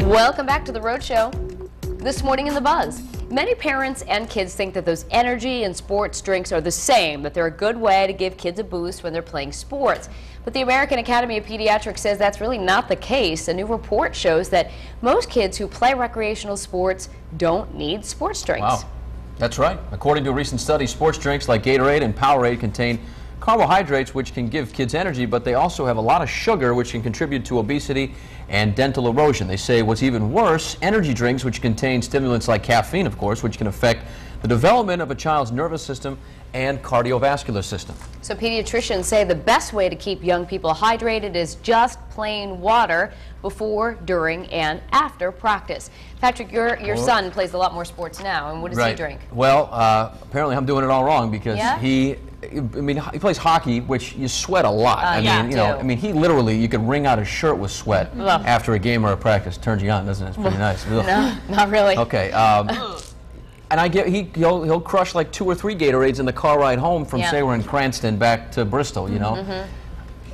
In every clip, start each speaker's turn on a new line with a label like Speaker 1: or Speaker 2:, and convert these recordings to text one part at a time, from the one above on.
Speaker 1: Welcome back to the Road Show. This morning in the Buzz, many parents and kids think that those energy and sports drinks are the same, that they're a good way to give kids a boost when they're playing sports. But the American Academy of Pediatrics says that's really not the case. A new report shows that most kids who play recreational sports don't need sports drinks.
Speaker 2: Wow, that's right. According to a recent study, sports drinks like Gatorade and Powerade contain carbohydrates, which can give kids energy, but they also have a lot of sugar, which can contribute to obesity and dental erosion. They say what's even worse, energy drinks, which contain stimulants like caffeine, of course, which can affect the development of a child's nervous system and cardiovascular system.
Speaker 1: So pediatricians say the best way to keep young people hydrated is just plain water before, during, and after practice. Patrick, your son plays a lot more sports now, and what does he drink?
Speaker 2: Well, apparently I'm doing it all wrong because he plays hockey, which you sweat a lot. I mean, he literally, you could wring out his shirt with sweat after a game or a practice. Turns you on, doesn't it? It's pretty nice.
Speaker 1: No, not really.
Speaker 2: Okay. And he'll crush like 2 or 3 Gatorades in the car ride home from, say, we're in Cranston back to Bristol, you know.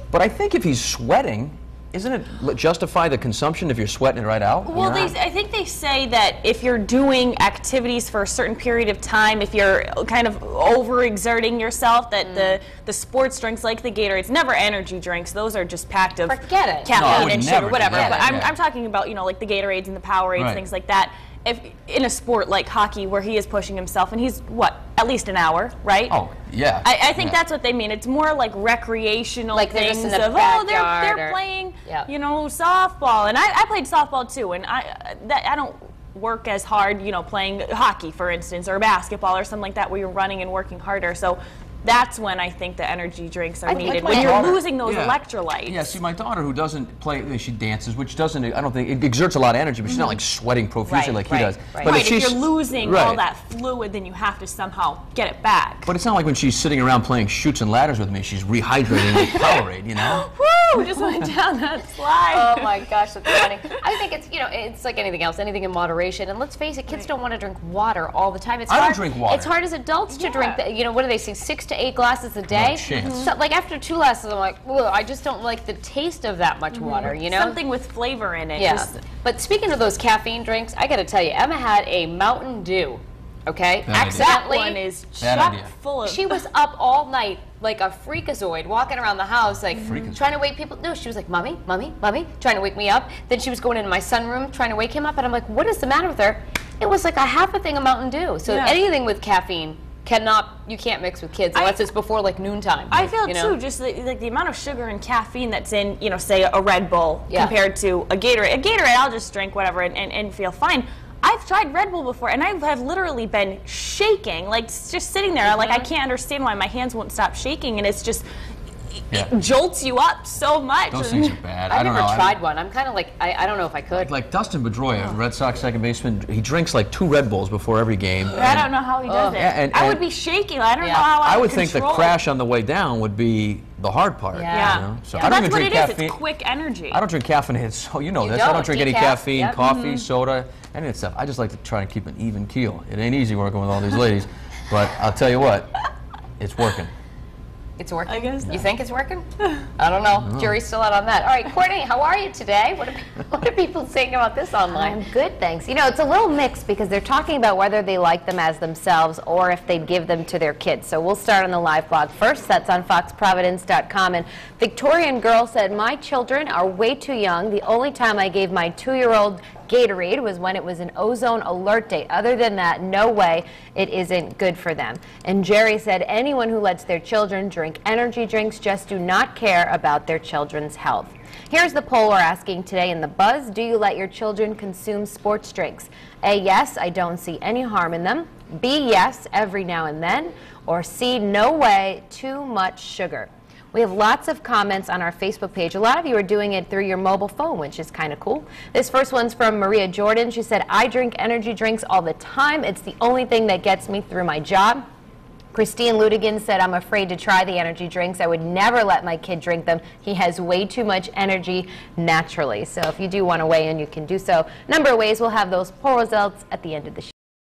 Speaker 2: But I think if he's sweating, isn't it justify the consumption if you're sweating it right out?
Speaker 3: Well, I think they say that if you're doing activities for a certain period of time, if you're kind of overexerting yourself, that the sports drinks like the Gatorades, never energy drinks, those are just packed of caffeine and sugar, whatever. But I'm talking about, you know, like the Gatorades and the Powerades, things like that. If in a sport like hockey where he is pushing himself, and he's, what, at least an hour, right?
Speaker 2: Oh, yeah.
Speaker 3: I think that's what they mean. It's more like recreational things of, they're playing, you know, softball. And I played softball too, and I don't work as hard, you know, playing hockey, for instance, or basketball or something like that where you're running and working harder. So that's when I think the energy drinks are needed, when you're losing those electrolytes.
Speaker 2: Yeah, see, my daughter, who doesn't play, she dances, which doesn't, I don't think, it exerts a lot of energy, but she's not like sweating profusely like he does.
Speaker 3: But if you're losing all that fluid, then you have to somehow get it back.
Speaker 2: But it's not like when she's sitting around playing chutes and ladders with me, she's rehydrating with Powerade, you know?
Speaker 3: Woo! Just went down that slide.
Speaker 1: Oh my gosh, that's funny. I think it's, you know, it's like anything else, anything in moderation. And let's face it, kids don't want to drink water all the time. It's
Speaker 2: I
Speaker 1: hard,
Speaker 2: don't drink water.
Speaker 1: It's hard as adults to drink, you know, what do they say, 6 to 8 glasses a day? So, like after 2 glasses, I'm like, ugh, I just don't like the taste of that much water, you know?
Speaker 3: Something with flavor in it.
Speaker 1: Yeah. But speaking of those caffeine drinks, I got to tell you, Emma had a Mountain Dew. Okay, accidentally.
Speaker 3: That one is chock full of.
Speaker 1: She was up all night like a freakazoid, walking around the house, like trying to wake people. No, she was like, "Mommy, mommy, mommy," trying to wake me up. Then she was going into my sunroom, trying to wake him up, and I'm like, "What is the matter with her?" It was like a half a thing of Mountain Dew. So anything with caffeine you can't mix with kids unless it's before like noontime.
Speaker 3: I feel too, just like the amount of sugar and caffeine that's in, you know, say a Red Bull compared to a Gatorade. A Gatorade, I'll just drink whatever and feel fine. I've tried Red Bull before, and I have literally been shaking, like just sitting there, like I can't understand why my hands won't stop shaking, and it's just, it jolts you up so much.
Speaker 2: Those things are bad.
Speaker 1: I've never tried one. I'm kind of like, I don't know if I could.
Speaker 2: Like Dustin Pedroia, Red Sox second baseman, he drinks like 2 Red Bulls before every game.
Speaker 3: I don't know how he does it.
Speaker 2: And
Speaker 3: I would be shaking. I don't know how I
Speaker 2: would think the crash on the way down would be the hard part.
Speaker 3: Yeah.
Speaker 2: You know? So
Speaker 3: I don't even drink caffeine. It's quick energy.
Speaker 2: I don't drink caffeinated, so you know this. I don't drink any caffeine, coffee, soda, any of that stuff. I just like to try and keep an even keel. It ain't easy working with all these ladies, but I'll tell you what, it's working.
Speaker 1: It's working?
Speaker 3: I guess so.
Speaker 1: You think it's working? I don't know. Jury's still out on that. All right, Courtney, how are you today? What are people saying about this online?
Speaker 4: I'm good, thanks. You know, it's a little mixed because they're talking about whether they like them as themselves or if they'd give them to their kids. So we'll start on the live blog first. That's on foxprovidence.com. And Victorian girl said, "My children are way too young. The only time I gave my 2-year-old Gatorade was when it was an ozone alert day. Other than that, no way, it isn't good for them." And Jerry said, "Anyone who lets their children drink energy drinks just do not care about their children's health." Here's the poll we're asking today in the Buzz. Do you let your children consume sports drinks? A, yes, I don't see any harm in them. B, yes, every now and then. Or C, no way, too much sugar. We have lots of comments on our Facebook page. A lot of you are doing it through your mobile phone, which is kind of cool. This first one's from Maria Jordan. She said, "I drink energy drinks all the time. It's the only thing that gets me through my job." Christine Ludigan said, "I'm afraid to try the energy drinks. I would never let my kid drink them. He has way too much energy naturally." So if you do want to weigh in, you can do so. A number of ways. We'll have those poll results at the end of the show.